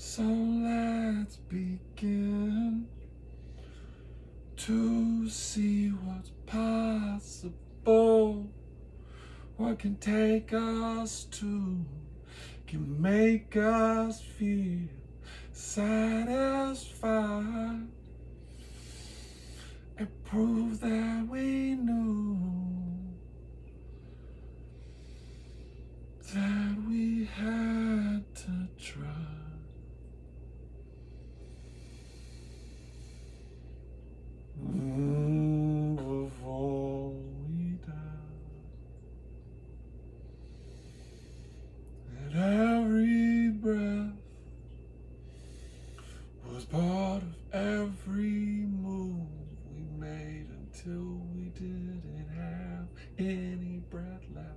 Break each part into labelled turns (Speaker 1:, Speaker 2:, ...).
Speaker 1: So let's begin to see what's possible. What can take us to, can make us feel satisfied and prove that we knew that we had to try. Before we die, and every breath was part of every move we made until we didn't have any breath left.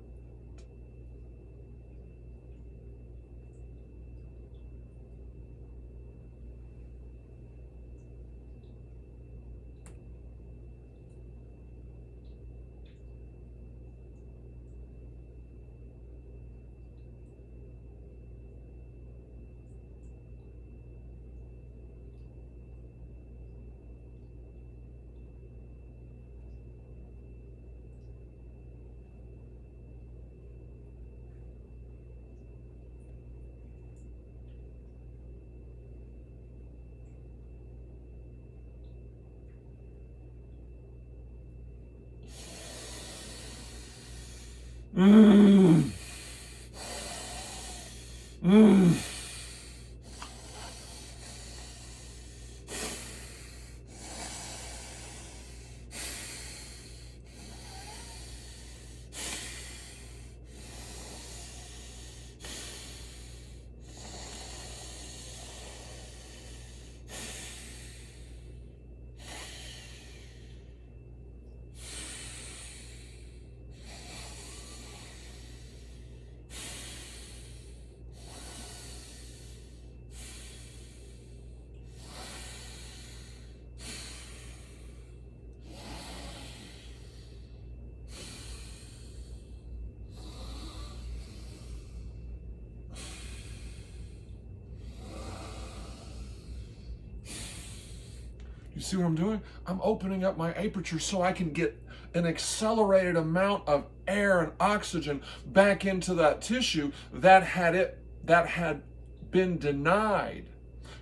Speaker 1: Mm. Mm. You see what I'm doing? I'm opening up my aperture so I can get an accelerated amount of air and oxygen back into that tissue that had been denied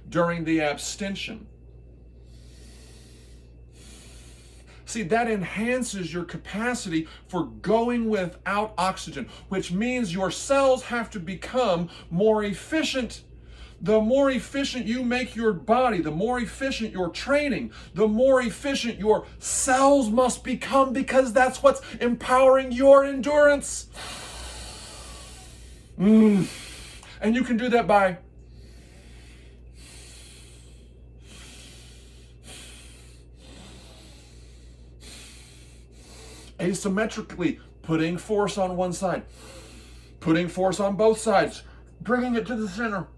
Speaker 1: during the abstention. See, that enhances your capacity for going without oxygen, which means your cells have to become more efficient. The more efficient you make your body, the more efficient your training, the more efficient your cells must become, because that's what's empowering your endurance. And you can do that by asymmetrically putting force on one side, putting force on both sides, bringing it to the center.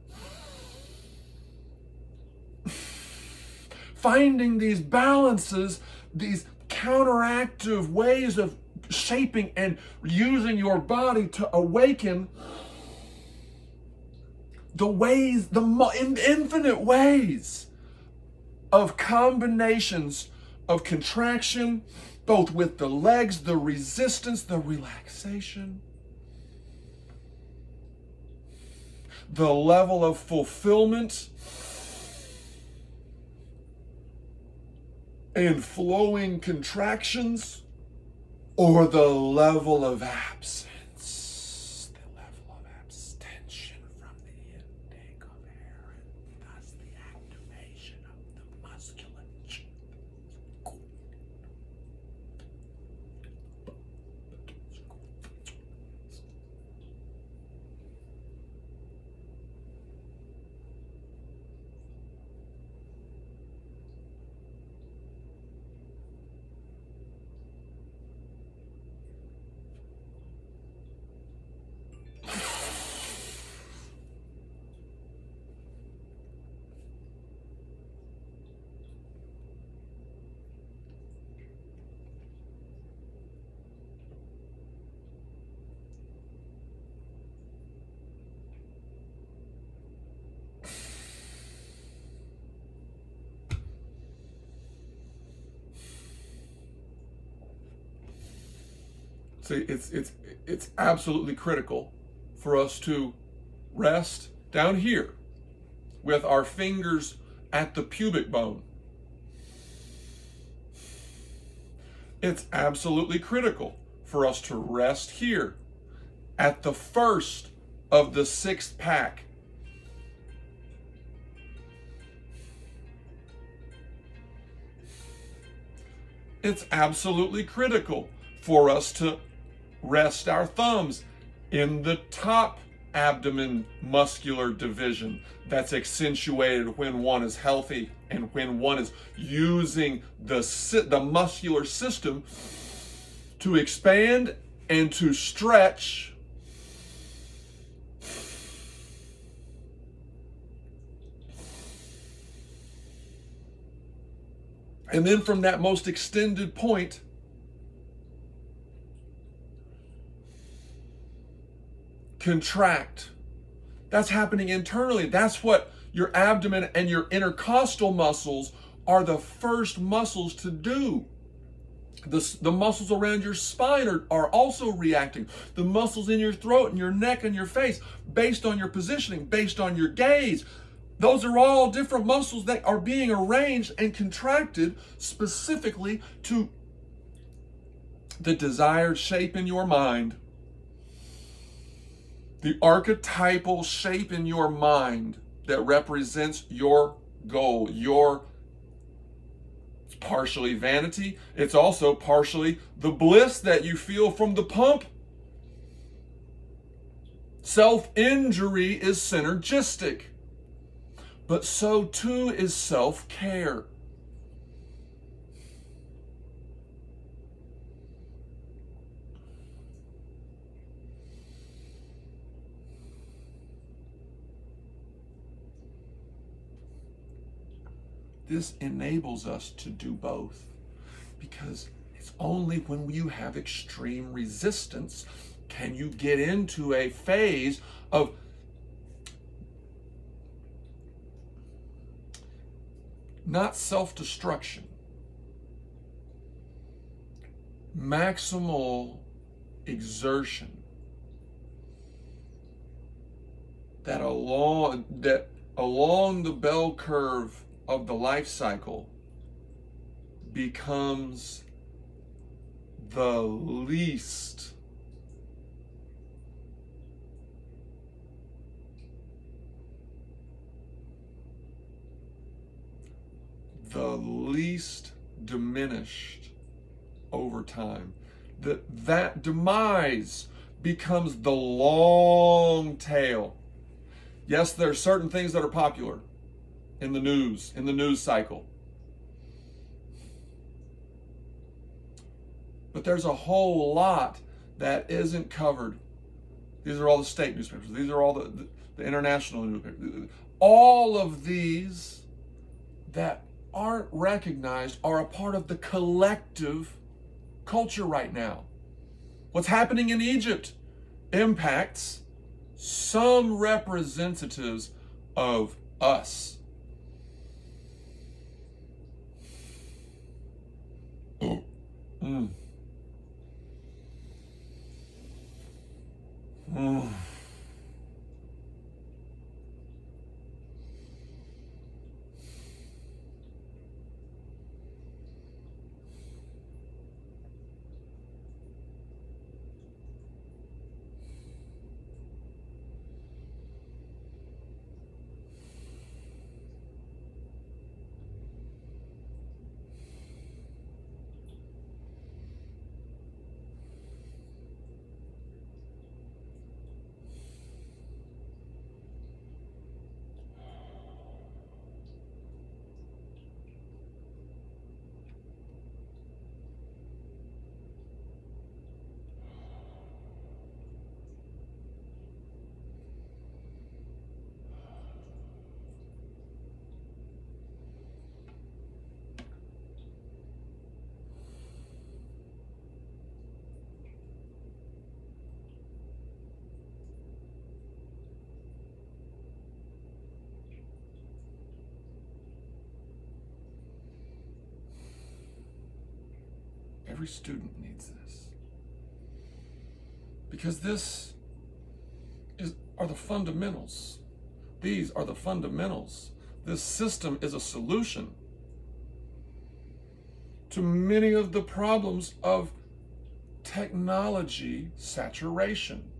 Speaker 1: Finding these balances, these counteractive ways of shaping and using your body to awaken the ways, the infinite ways of combinations of contraction, both with the legs, the resistance, the relaxation, the level of fulfillment and flowing contractions, or the level of absence, the level of abstention from the intake of air, and thus the activation of the musculature. See, it's absolutely critical for us to rest down here with our fingers at the pubic bone. It's absolutely critical for us to rest here at the first of the sixth pack. It's absolutely critical for us to rest our thumbs in the top abdomen muscular division that's accentuated when one is healthy and when one is using the muscular system to expand and to stretch and then from that most extended point contract. That's happening internally. That's what your abdomen and your intercostal muscles are the first muscles to do. The muscles around your spine are also reacting. The muscles in your throat and your neck and your face, based on your positioning, based on your gaze. Those are all different muscles that are being arranged and contracted specifically to the desired shape in your mind. The archetypal shape in your mind that represents your goal, it's partially vanity. It's also partially the bliss that you feel from the pump. Self-injury is synergistic, but so too is self-care. This enables us to do both, because it's only when you have extreme resistance can you get into a phase of not self-destruction, maximal exertion that along the bell curve of the life cycle becomes the least diminished over time. That demise becomes the long tail. Yes, there are certain things that are popular in the news cycle. But there's a whole lot that isn't covered. These are all the state newspapers. These are all the international newspapers. All of these that aren't recognized are a part of the collective culture right now. What's happening in Egypt impacts some representatives of us. Mm. Mm. Every student needs this. Because are the fundamentals. These are the fundamentals. This system is a solution to many of the problems of technology saturation.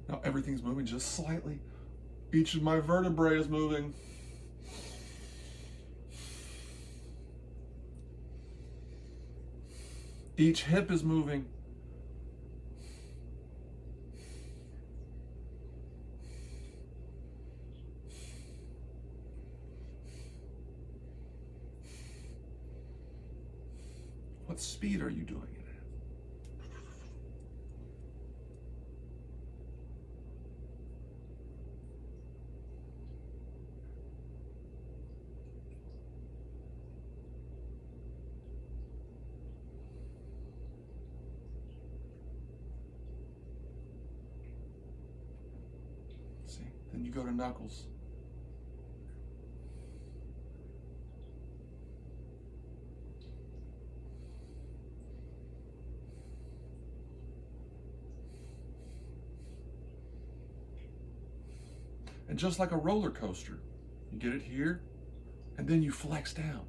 Speaker 1: Now everything's moving just slightly. Each of my vertebrae is moving. Each hip is moving. What speed are you doing it at? See, then you go to knuckles. And just like a roller coaster, you get it here, and then you flex down.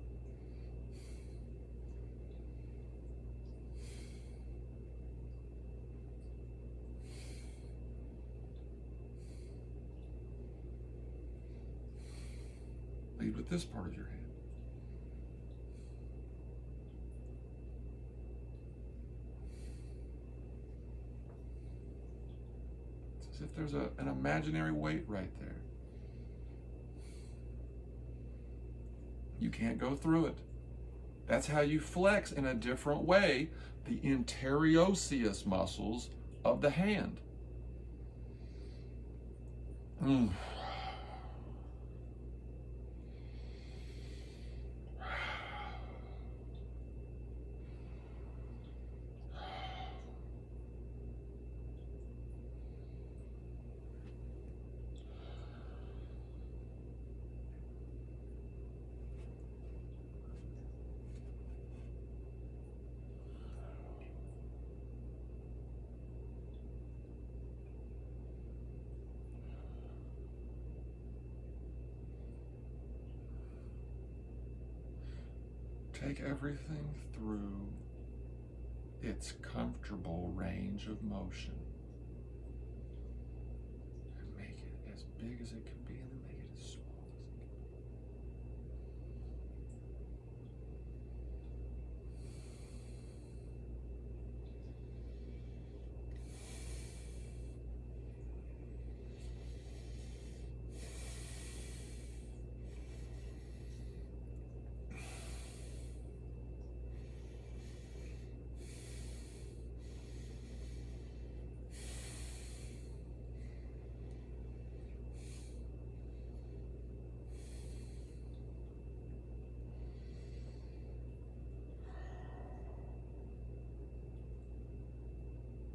Speaker 1: Lead with this part of your hand. It's as if there's an imaginary weight right there. You can't go through it. That's how you flex in a different way the interosseous muscles of the hand. Take everything through its comfortable range of motion and make it as big as it can be, and then make it as small as it can be.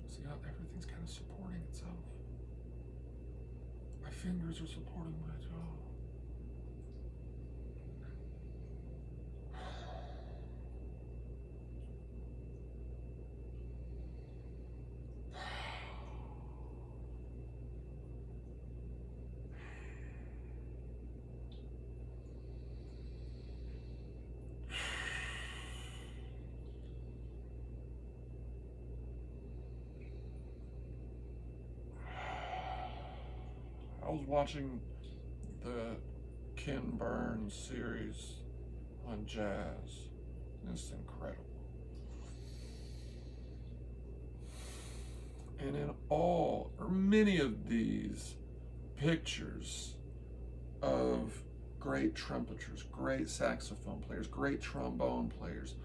Speaker 1: See how everything's kind of supporting itself. My fingers are supporting my jaw. I was watching the Ken Burns series on jazz. It's incredible. And in all, or many of these pictures of great trumpeters, great saxophone players, great trombone players,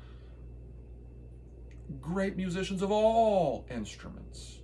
Speaker 1: great musicians of all instruments,